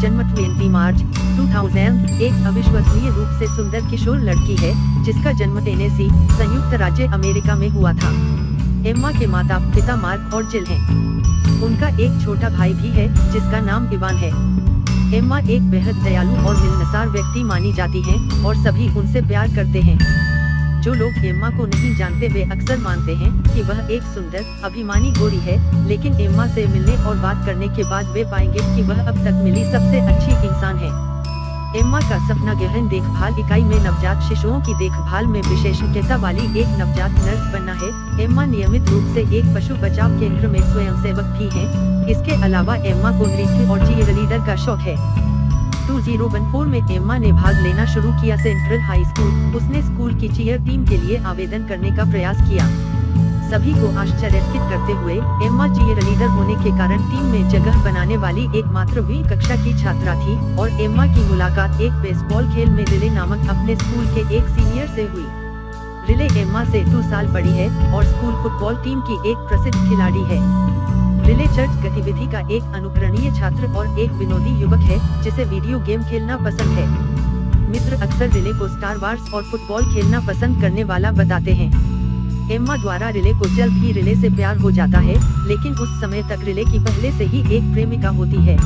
जन्म 20 मार्च 2000, एक अविश्वसनीय रूप से सुंदर किशोर लड़की है जिसका जन्म टेनेसी, संयुक्त राज्य अमेरिका में हुआ था। एम्मा के माता पिता मार्क और जिल हैं। उनका एक छोटा भाई भी है जिसका नाम इवान है। एम्मा एक बेहद दयालु और मिलनसार व्यक्ति मानी जाती है और सभी उनसे प्यार करते हैं। जो लोग एम्मा को नहीं जानते वे अक्सर मानते हैं कि वह एक सुंदर, अभिमानी गोरी है, लेकिन एम्मा से मिलने और बात करने के बाद वे पाएंगे कि वह अब तक मिली सबसे अच्छी इंसान है। एम्मा का सपना गहन देखभाल इकाई में नवजात शिशुओं की देखभाल में विशेषज्ञता वाली एक नवजात नर्स बनना है। एम्मा नियमित रूप से एक पशु बचाव केंद्र में स्वयंसेवक भी है। इसके अलावा एम्मा को नृत्य और चीयरलीडर का शौक है। 2014 में एम्मा ने भाग लेना शुरू किया सेंट्रल हाई स्कूल। उसने स्कूल की चीयर टीम के लिए आवेदन करने का प्रयास किया। सभी को आश्चर्यचकित करते हुए एम्मा चीयरलीडर होने के कारण टीम में जगह बनाने वाली एकमात्र 20वीं कक्षा की छात्रा थी और एम्मा की मुलाकात एक बेसबॉल खेल में रिले नामक अपने स्कूल के एक सीनियर से हुई। रिले एम्मा से 2 साल बड़ी है और स्कूल फुटबॉल टीम की एक प्रसिद्ध खिलाड़ी है। रिले चर्च गतिविधि का एक अनुकरणीय छात्र और एक विनोदी युवक है जिसे वीडियो गेम खेलना पसंद है। मित्र अक्सर रिले को स्टार वार्स और फुटबॉल खेलना पसंद करने वाला बताते हैं। एम्मा द्वारा रिले को जल्द ही रिले से प्यार हो जाता है, लेकिन उस समय तक रिले की पहले से ही एक प्रेमिका होती है।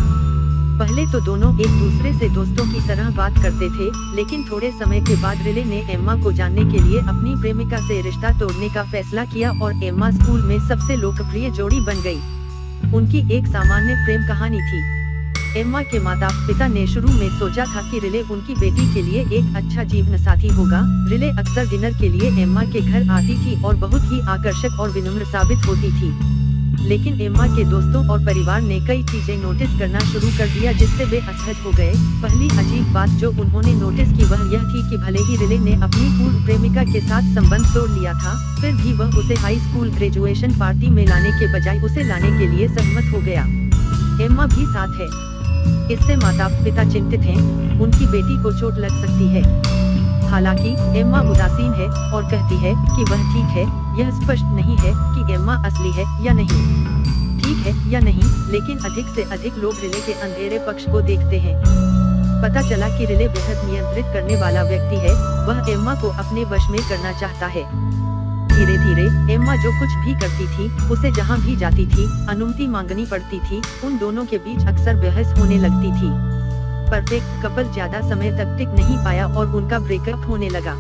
पहले तो दोनों एक दूसरे से दोस्तों की तरह बात करते थे, लेकिन थोड़े समय के बाद रिले ने एम्मा को जानने के लिए अपनी प्रेमिका से रिश्ता तोड़ने का फैसला किया और एम्मा स्कूल में सबसे लोकप्रिय जोड़ी बन गई। उनकी एक सामान्य प्रेम कहानी थी। एम्मा के माता पिता ने शुरू में सोचा था कि रिले उनकी बेटी के लिए एक अच्छा जीवन साथी होगा। रिले अक्सर डिनर के लिए एम्मा के घर आती थी और बहुत ही आकर्षक और विनम्र साबित होती थी। लेकिन एम्मा के दोस्तों और परिवार ने कई चीजें नोटिस करना शुरू कर दिया जिससे वे असहज हो गए। पहली अजीब बात जो उन्होंने नोटिस की वह यह थी कि भले ही रिले ने अपनी पूर्व प्रेमिका के साथ संबंध तोड़ लिया था, फिर भी वह उसे हाई स्कूल ग्रेजुएशन पार्टी में लाने के बजाय उसे लाने के लिए सहमत हो गया। एम्मा भी साथ है। इससे माता पिता चिंतित हैं, उनकी बेटी को चोट लग सकती है। हालांकि एम्मा उदासीन है और कहती है कि वह ठीक है। यह स्पष्ट नहीं है कि एम्मा असली है या नहीं, ठीक है या नहीं, लेकिन अधिक से अधिक लोग रिले के अंधेरे पक्ष को देखते हैं। पता चला कि रिले बेहद नियंत्रित करने वाला व्यक्ति है। वह एम्मा को अपने वश में करना चाहता है। धीरे धीरे एम्मा जो कुछ भी करती थी, उसे जहाँ भी जाती थी अनुमति मांगनी पड़ती थी। उन दोनों के बीच अक्सर बहस होने लगती थी। परफेक्ट कपल ज्यादा समय तक टिक नहीं पाया और उनका ब्रेकअप होने लगा।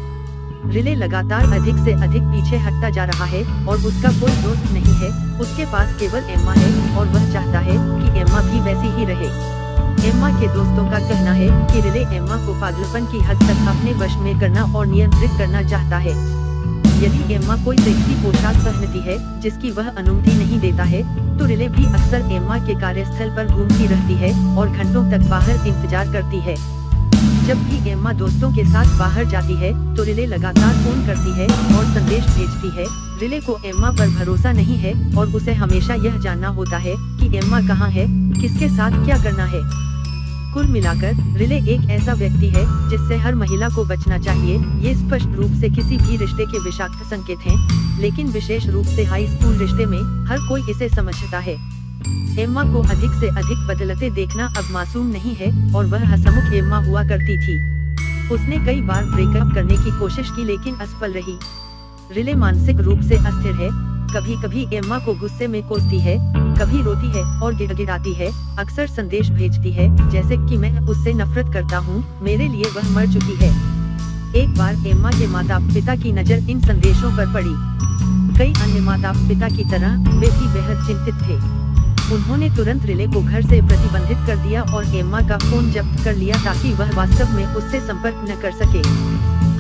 रिले लगातार अधिक से अधिक पीछे हटता जा रहा है और उसका कोई दोस्त नहीं है। उसके पास केवल एम्मा है और वह चाहता है कि एम्मा भी वैसी ही रहे। एम्मा के दोस्तों का कहना है कि रिले एम्मा को पागलपन की हद तक अपने वश में करना और नियंत्रित करना चाहता है। यदि एम्मा कोई सेक्सी पोशाक पहनती है जिसकी वह अनुमति नहीं देता है, तो रिले भी अक्सर एम्मा के कार्यस्थल पर घूमती रहती है और घंटों तक बाहर इंतजार करती है। जब भी एम्मा दोस्तों के साथ बाहर जाती है तो रिले लगातार फोन करती है और संदेश भेजती है। रिले को एम्मा पर भरोसा नहीं है और उसे हमेशा यह जानना होता है कि एम्मा कहाँ है, किसके साथ क्या करना है। कुल मिलाकर रिले एक ऐसा व्यक्ति है जिससे हर महिला को बचना चाहिए। ये स्पष्ट रूप से किसी भी रिश्ते के विषाक्त संकेत हैं, लेकिन विशेष रूप से हाई स्कूल रिश्ते में हर कोई इसे समझता है। एम्मा को अधिक से अधिक बदलते देखना अब मासूम नहीं है और वह हंसमुख एम्मा हुआ करती थी। उसने कई बार ब्रेकअप करने की कोशिश की लेकिन असफल रही। रिले मानसिक रूप से अस्थिर है। कभी कभी एम्मा को गुस्से में कोसती है, कभी रोती है और गिड़गिड़ाती है। अक्सर संदेश भेजती है जैसे कि मैं उससे नफरत करता हूँ, मेरे लिए वह मर चुकी है। एक बार एम्मा के माता पिता की नजर इन संदेशों पर पड़ी। कई अन्य माता पिता की तरह वे भी बेहद चिंतित थे। उन्होंने तुरंत रिले को घर से प्रतिबंधित कर दिया और एम्मा का फोन जब्त कर लिया ताकि वह वास्तव में उससे संपर्क न कर सके।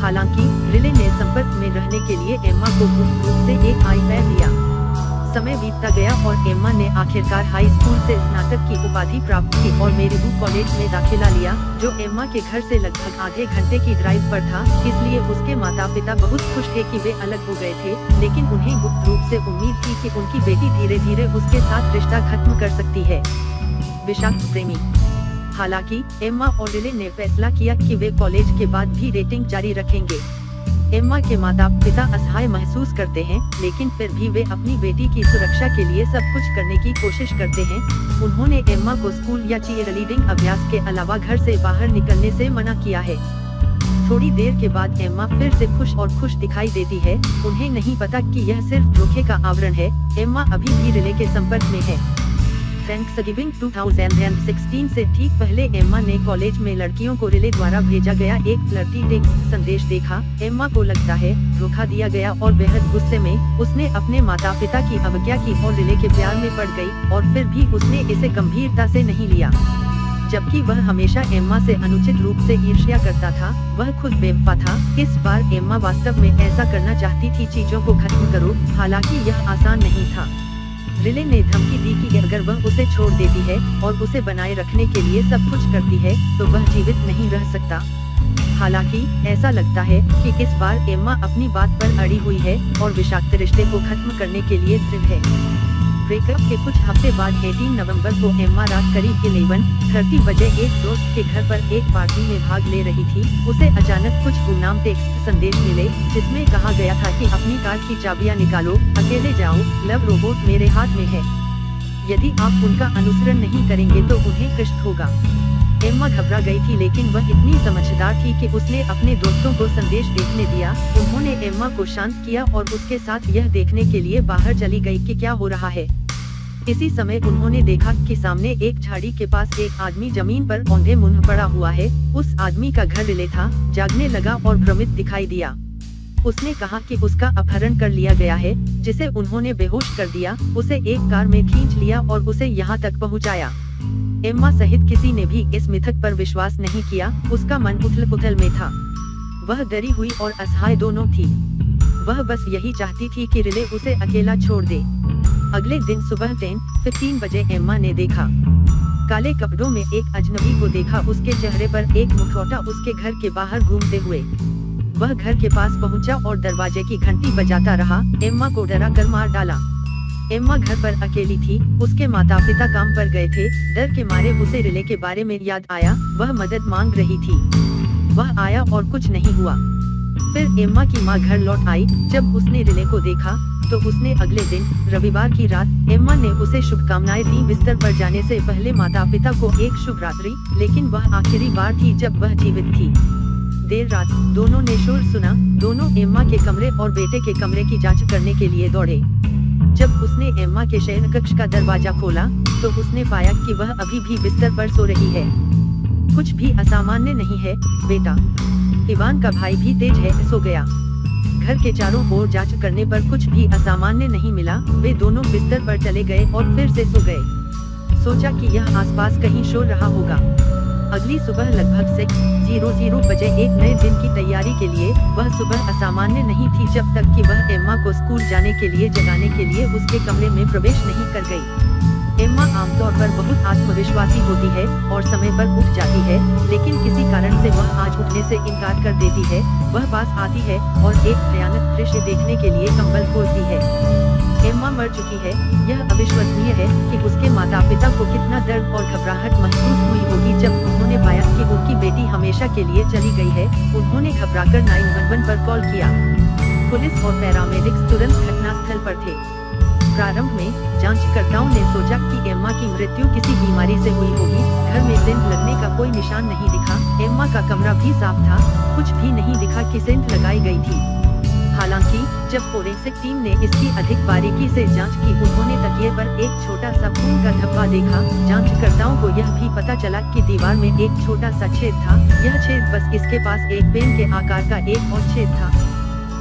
हालांकि रिले ने संपर्क में रहने के लिए एम्मा को गुप्त रूप से एक आईपैड दिया। समय बीतता गया और एम्मा ने आखिरकार हाई स्कूल से स्नातक की उपाधि प्राप्त की और मेरीबू कॉलेज में दाखिला लिया, जो एम्मा के घर से लगभग आधे घंटे की ड्राइव पर था। इसलिए उसके माता पिता बहुत खुश थे कि वे अलग हो गए थे, लेकिन उन्हें गुप्त रूप से उम्मीद थी कि उनकी बेटी धीरे धीरे उसके साथ रिश्ता खत्म कर सकती है। विषाक्त प्रेमी। हालांकि एम्मा और रिले ने फैसला किया कि वे कॉलेज के बाद भी डेटिंग जारी रखेंगे। एम्मा के माता पिता असहाय महसूस करते हैं, लेकिन फिर भी वे अपनी बेटी की सुरक्षा के लिए सब कुछ करने की कोशिश करते हैं। उन्होंने एम्मा को स्कूल या चीयरलीडिंग अभ्यास के अलावा घर से बाहर निकलने से मना किया है। थोड़ी देर के बाद एम्मा फिर से खुश और खुश दिखाई देती है। उन्हें नहीं पता कि यह सिर्फ धोखे का आवरण है। एम्मा अभी भी रिले के संपर्क में है। थैंक्सगिविंग 2016 से ठीक पहले एम्मा ने कॉलेज में लड़कियों को रिले द्वारा भेजा गया एक फ्लर्टी टेक्स्ट संदेश देखा। एम्मा को लगता है धोखा दिया गया और बेहद गुस्से में उसने अपने माता पिता की अवज्ञा की और रिले के प्यार में पड़ गई, और फिर भी उसने इसे गंभीरता से नहीं लिया। जबकि वह हमेशा एम्मा से अनुचित रूप से ईर्ष्या करता था, वह खुद बेवफा था। इस बार एम्मा वास्तव में ऐसा करना चाहती थी, चीजों को खत्म करो। हालांकि यह आसान नहीं था। रिले ने धमकी दी कि अगर वह उसे छोड़ देती है और उसे बनाए रखने के लिए सब कुछ करती है तो वह जीवित नहीं रह सकता। हालांकि ऐसा लगता है कि इस बार एम्मा अपनी बात पर अड़ी हुई है और विषाक्त रिश्ते को खत्म करने के लिए दृढ़ है। ब्रेकअप के कुछ हफ्ते बाद 18 नवंबर को एम्मा रात करीब 11:30 बजे एक दोस्त के घर पर एक पार्टी में भाग ले रही थी। उसे अचानक कुछ गुमनाम टेक्स्ट संदेश मिले, जिसमें कहा गया था कि अपनी कार की चाबियां निकालो, अकेले जाओ, लव रोबोट मेरे हाथ में है। यदि आप उनका अनुसरण नहीं करेंगे तो उन्हें कष्ट होगा। एम्मा घबरा गई थी, लेकिन वह इतनी समझदार थी कि उसने अपने दोस्तों को संदेश देखने दिया। उन्होंने एम्मा को शांत किया और उसके साथ यह देखने के लिए बाहर चली गई कि क्या हो रहा है। इसी समय उन्होंने देखा कि सामने एक झाड़ी के पास एक आदमी जमीन पर औंधे मुंह पड़ा हुआ है। उस आदमी का घर रिले था। जागने लगा और भ्रमित दिखाई दिया। उसने कहा कि उसका अपहरण कर लिया गया है, जिसे उन्होंने बेहोश कर दिया, उसे एक कार में खींच लिया और उसे यहाँ तक पहुँचाया। एम्मा सहित किसी ने भी इस मिथक पर विश्वास नहीं किया। उसका मन उथल-पुथल में था। वह डरी हुई और असहाय दोनों थी। वह बस यही चाहती थी कि रिले उसे अकेला छोड़ दे। अगले दिन सुबह 10:15 बजे एम्मा ने देखा, काले कपड़ों में एक अजनबी को देखा। उसके चेहरे पर एक मुखौटा उसके घर के बाहर घूमते हुए। वह घर के पास पहुंचा और दरवाजे की घंटी बजाता रहा। एम्मा को डरा कर मार डाला। एम्मा घर पर अकेली थी। उसके माता पिता काम पर गए थे। डर के मारे उसे रिले के बारे में याद आया। वह मदद मांग रही थी। वह आया और कुछ नहीं हुआ। फिर एम्मा की माँ घर लौट आई। जब उसने रिले को देखा तो उसने अगले दिन रविवार की रात एम्मा ने उसे शुभकामनाएं दी। बिस्तर पर जाने से पहले माता पिता को एक शुभ रात्रि। लेकिन वह आखिरी बार थी जब वह जीवित थी। देर रात दोनों ने शोर सुना। दोनों एम्मा के कमरे और बेटे के कमरे की जांच करने के लिए दौड़े। जब उसने एम्मा के शयन कक्ष का दरवाजा खोला तो उसने पाया कि वह अभी भी बिस्तर पर सो रही है। कुछ भी असामान्य नहीं है बेटा। इवान का भाई भी तेज है, सो गया। घर के चारों ओर जांच करने पर कुछ भी असामान्य नहीं मिला। वे दोनों बिस्तर पर चले गए और फिर से सो गए। सोचा कि यह आसपास कहीं शोर रहा होगा। अगली सुबह लगभग 6:00 बजे एक नए दिन की तैयारी के लिए। वह सुबह असामान्य नहीं थी जब तक कि वह एम्मा को स्कूल जाने के लिए जगाने के लिए उसके कमरे में प्रवेश नहीं कर गई। एम्मा आमतौर पर बहुत आत्मविश्वासी होती है और समय पर उठ जाती है, लेकिन किसी कारण से वह आज उठने से इनकार कर देती है। वह पास आती है और एक भयानक दृश्य देखने के लिए कंबल खोलती है। एम्मा मर चुकी है। यह अविश्वसनीय है कि उसके माता पिता को कितना दर्द और घबराहट महसूस हुई होगी जब उन्होंने पाया कि उनकी बेटी हमेशा के लिए चली गई है। उन्होंने घबराकर 911 पर कॉल किया। पुलिस और पैरामेडिक्स तुरंत घटनास्थल पर थे। प्रारंभ में जांचकर्ताओं ने सोचा कि एम्मा की मृत्यु किसी बीमारी से हुई होगी। घर में सेंट लगने का कोई निशान नहीं दिखा। एम्मा का कमरा भी साफ था। कुछ भी नहीं दिखा कि सेंट लगाई गई थी। हालांकि जब फोरेंसिक टीम ने इसकी अधिक बारीकी से जांच की, उन्होंने तकिए पर एक छोटा सा खून का धब्बा देखा। जांचकर्ताओं को यह भी पता चला कि दीवार में एक छोटा सा छेद था। यह छेद बस इसके पास एक पेन के आकार का एक और छेद था।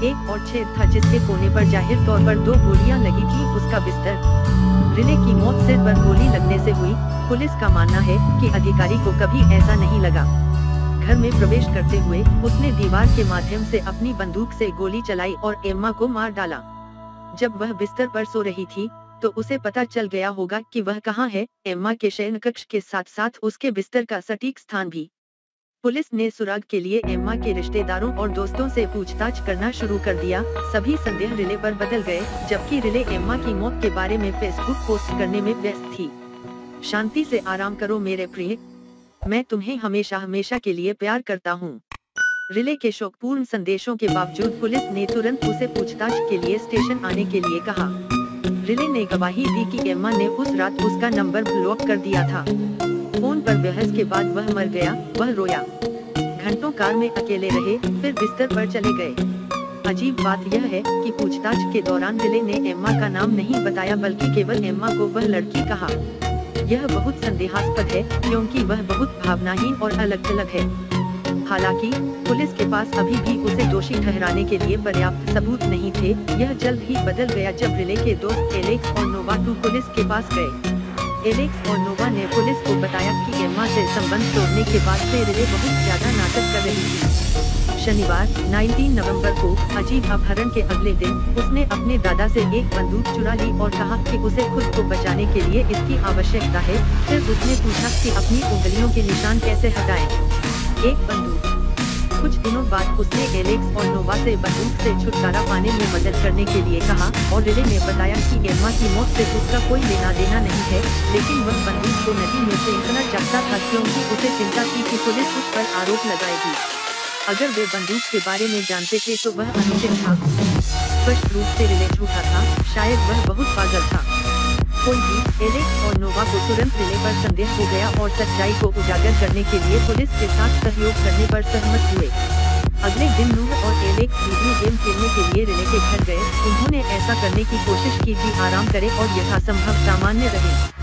एक और छेद था जिसके कोने पर जाहिर तौर पर 2 गोलियां लगी थी। उसका बिस्तर। रिले की मौत सिर पर गोली लगने से हुई। पुलिस का मानना है कि अधिकारी को कभी ऐसा नहीं लगा। घर में प्रवेश करते हुए उसने दीवार के माध्यम से अपनी बंदूक से गोली चलाई और एम्मा को मार डाला। जब वह बिस्तर पर सो रही थी तो उसे पता चल गया होगा कि वह कहाँ है। एम्मा के शयन कक्ष के साथ साथ उसके बिस्तर का सटीक स्थान भी। पुलिस ने सुराग के लिए एम्मा के रिश्तेदारों और दोस्तों से पूछताछ करना शुरू कर दिया। सभी संदेह रिले पर बदल गए, जबकि रिले एम्मा की मौत के बारे में फेसबुक पोस्ट करने में व्यस्त थी। शांति से आराम करो मेरे प्रिय। मैं तुम्हें हमेशा हमेशा के लिए प्यार करता हूँ। रिले के शोकपूर्ण संदेशों के बावजूद पुलिस ने तुरंत उसे पूछताछ के लिए स्टेशन आने के लिए कहा। रिले ने गवाही दी कि एम्मा ने उस रात उसका नंबर ब्लॉक कर दिया था। फोन पर बहस के बाद वह मर गया, वह रोया। घंटों कार में अकेले रहे, फिर बिस्तर पर चले गए। अजीब बात यह है कि पूछताछ के दौरान रिले ने एम्मा का नाम नहीं बताया, बल्कि केवल एम्मा को वह लड़की कहा। यह बहुत संदेहास्पद है, क्योंकि वह बहुत भावनाहीन और अलग-थलग है। हालांकि पुलिस के पास अभी भी उसे दोषी ठहराने के लिए पर्याप्त सबूत नहीं थे। यह जल्द ही बदल गया जब रिले के दोस्त एलेक्स और नोवा पुलिस के पास गए। एलेक्स और नोवा ने पुलिस को बताया कि एम्मा से संबंध तोड़ने के बाद से रिले बहुत ज्यादा नाटक कर रही थी। शनिवार 19 नवंबर को अजीब अपहरण के अगले दिन उसने अपने दादा से एक बंदूक चुरा ली और कहा कि उसे खुद को बचाने के लिए इसकी आवश्यकता है। फिर उसने पूछा कि अपनी उंगलियों के निशान कैसे हटाएं। एक बंदूक। कुछ दिनों बाद उसने एलेक्स और नोवा से बंदूक से छुटकारा पाने में मदद करने के लिए कहा और रिले ने बताया कि एम्मा की मौत से उसका कोई लेना देना नहीं है, लेकिन वह बंदूक को नदी में फेंकना चाहता था क्योंकि उसे चिंता थी कि पुलिस उस पर आरोप लगाएगी। अगर वे बंदूक के बारे में जानते थे तो वह अनुचित था। स्पष्ट रूप से रिले झूठा था, शायद वह बहुत पागल था। कोई भी एलेक्स और नोवा को तुरंत रिले पर संदेह हो गया और सच्चाई को उजागर करने के लिए पुलिस के साथ सहयोग करने पर सहमत हुए। अगले दिन नूह और एलेक्स वीडियो गेम खेलने के लिए रिले के घर गए। उन्होंने ऐसा करने की कोशिश की कि आराम करे और यथासंभव सामान्य रहे।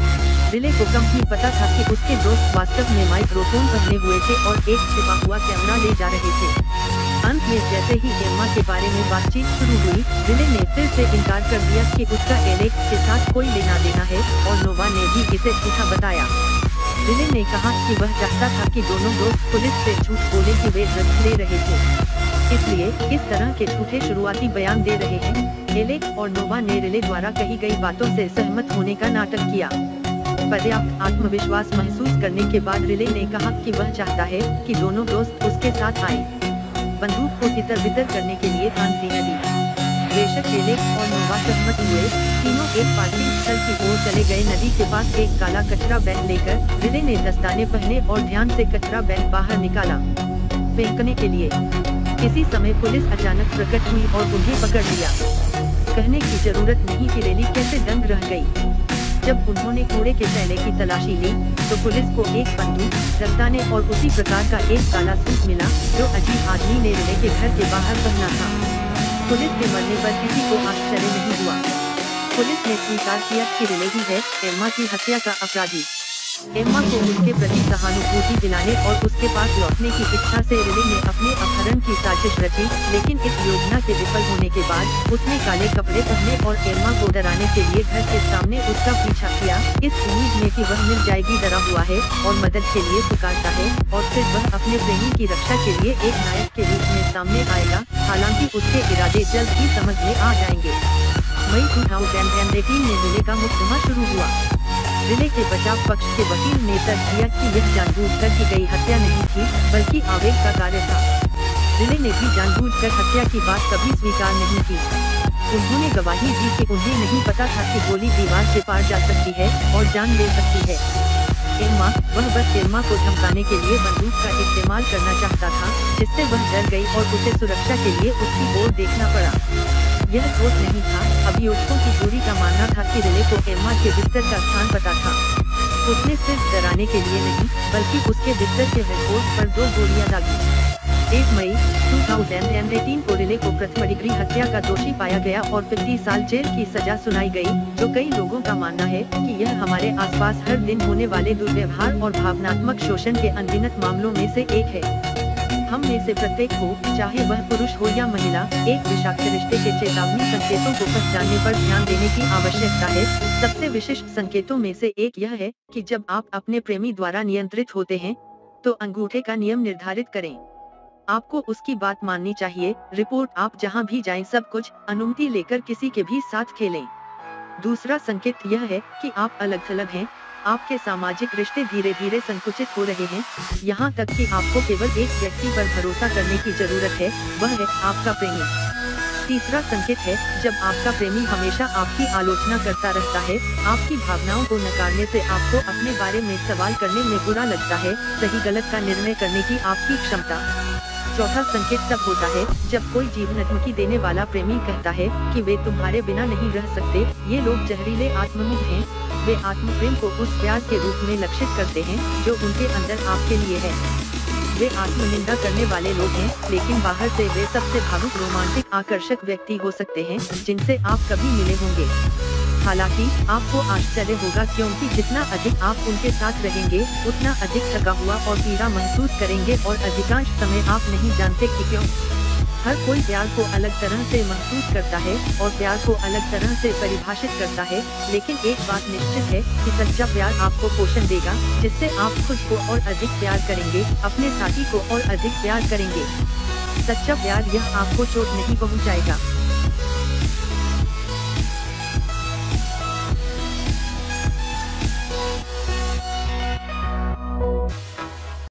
रिले को कम ही पता था कि उसके दोस्त वास्तव में माइक्रोफोन पहने हुए थे और एक छिपा हुआ कैमरा ले जा रहे थे। अंत में जैसे ही एम्मा के बारे में बातचीत शुरू हुई, रिले ने फिर से इनकार कर दिया कि उसका एलेक्स के साथ कोई लेना देना है और नोवा ने भी इसे झूठा बताया। रिले ने कहा कि वह चाहता था कि दोनों दोस्त पुलिस से झूठ बोले कि वे ड्रग्स ले रहे थे, इसलिए इस तरह के झूठे शुरुआती बयान दे रहे हैं। एलेक्स और नोवा ने रिले द्वारा कही गई बातों से सहमत होने का नाटक किया। पर्याप्त आत्मविश्वास महसूस करने के बाद रिले ने कहा कि वह चाहता है कि दोनों दोस्त उसके साथ आए। बंदूक को तितर-बितर करने के लिए फांसी न दी। बेशक एलेक्स और नोवा सहमत हुए। तीनों एक पार्किंग स्थल की ओर चले गए। नदी के पास एक काला कचरा बैग लेकर रिले ने दस्ताने पहने और ध्यान से कचरा बैग बाहर निकाला फेंकने के लिए। इसी समय पुलिस अचानक प्रकट हुई और उन्हें पकड़ लिया। कहने की जरूरत नहीं कि रेली कैसे दंग रह गई। जब उन्होंने कूड़े के थैले की तलाशी ली तो पुलिस को एक बंदूक, दस्ताने और उसी प्रकार का एक काला सूट मिला जो अजीब आदमी ने रिले के घर के बाहर पहना था। पुलिस के मरने पर किसी को आश्चर्य नहीं हुआ। पुलिस ने स्वीकार किया कि रिले ही है एम्मा की हत्या का अपराधी। एम्मा को उसके प्रति सहानुभूति दिलाने और उसके पास लौटने की इच्छा से रिले ने अपने अपहरण की साजिश रची, लेकिन इस योजना के विफल होने के बाद उसने काले कपड़े पहने और एम्मा को डराने के लिए घर के सामने उसका पीछा किया, इस उम्मीद में कि वह मिल जाएगी, डरा हुआ है और मदद के लिए पुकारता है, और फिर वह अपने प्रेमी की रक्षा के लिए एक नायक के रूप में सामने आएगा। हालांकि उसके इरादे जल्द ही समझ में आ जाएंगे। मई 2018 में रिले का मुकदमा शुरू हुआ। रिले के बचाव पक्ष के वकील ने तर्क दिया कि यह जानबूझकर की गई हत्या नहीं थी, बल्कि आवेग का कार्य था। रिले ने भी जानबूझकर हत्या की बात कभी स्वीकार नहीं की। उन्होंने गवाही दी कि उन्हें नहीं पता था कि गोली दीवार से पार जा सकती है और जान ले सकती है। एम्मा, वह बस एम्मा को धमकाने के लिए बंदूक का इस्तेमाल करना चाहता था, जिससे वह डर गई और उसे सुरक्षा के लिए उसकी ओर देखना पड़ा। यह ठोस नहीं था। अभियुक्तों की जोड़ी का मानना था कि रिले को एम्मा के बिस्तर का स्थान पता था। उसने सिर्फ डराने के लिए नहीं, बल्कि उसके बिस्तर के हेडबोर्ड पर 2 गोलियां दागी। 1 मई 2018 को रिले को प्रथम डिग्री हत्या का दोषी पाया गया और 50 साल जेल की सजा सुनाई गई, जो कई लोगों का मानना है कि यह हमारे आसपास हर दिन होने वाले दुर्व्यवहार और भावनात्मक शोषण के अनगिनत मामलों में से एक है। हम में से प्रत्येक को, चाहे वह पुरुष हो या महिला, एक विषाक्त रिश्ते के चेतावनी संकेतों को पहचानने पर ध्यान देने की आवश्यकता है। सबसे विशिष्ट संकेतों में से एक यह है कि जब आप अपने प्रेमी द्वारा नियंत्रित होते हैं, तो अंगूठे का नियम निर्धारित करें। आपको उसकी बात माननी चाहिए। रिपोर्ट, आप जहां भी जाएं सब कुछ अनुमति लेकर किसी के भी साथ खेलें। दूसरा संकेत यह है कि आप अलग-थलग हैं। आपके सामाजिक रिश्ते धीरे धीरे संकुचित हो रहे हैं, यहाँ तक कि आपको केवल एक व्यक्ति पर भरोसा करने की जरूरत है, वह है आपका प्रेमी। तीसरा संकेत है जब आपका प्रेमी हमेशा आपकी आलोचना करता रहता है, आपकी भावनाओं को नकारने से आपको अपने बारे में सवाल करने में बुरा लगता है, सही गलत का निर्णय करने की आपकी क्षमता। चौथा संकेत तब होता है जब कोई जीवन धमकी देने वाला प्रेमी कहता है कि वे तुम्हारे बिना नहीं रह सकते। ये लोग जहरीले आत्ममुख हैं। वे आत्मप्रेम को उस प्यार के रूप में लक्षित करते हैं जो उनके अंदर आपके लिए है। वे आत्मनिंदा करने वाले लोग हैं, लेकिन बाहर से वे सबसे भावुक, रोमांटिक, आकर्षक व्यक्ति हो सकते हैं जिनसे आप कभी मिले होंगे। हालांकि आपको आश्चर्य होगा, क्योंकि जितना अधिक आप उनके साथ रहेंगे उतना अधिक थका हुआ और पीड़ा महसूस करेंगे, और अधिकांश समय आप नहीं जानते कि क्यों। हर कोई प्यार को अलग तरह से महसूस करता है और प्यार को अलग तरह से परिभाषित करता है, लेकिन एक बात निश्चित है कि सच्चा प्यार आपको पोषण देगा, जिससे आप खुद को और अधिक प्यार करेंगे, अपने साथी को और अधिक प्यार करेंगे। सच्चा प्यार यह आपको चोट नहीं पहुंचाएगा।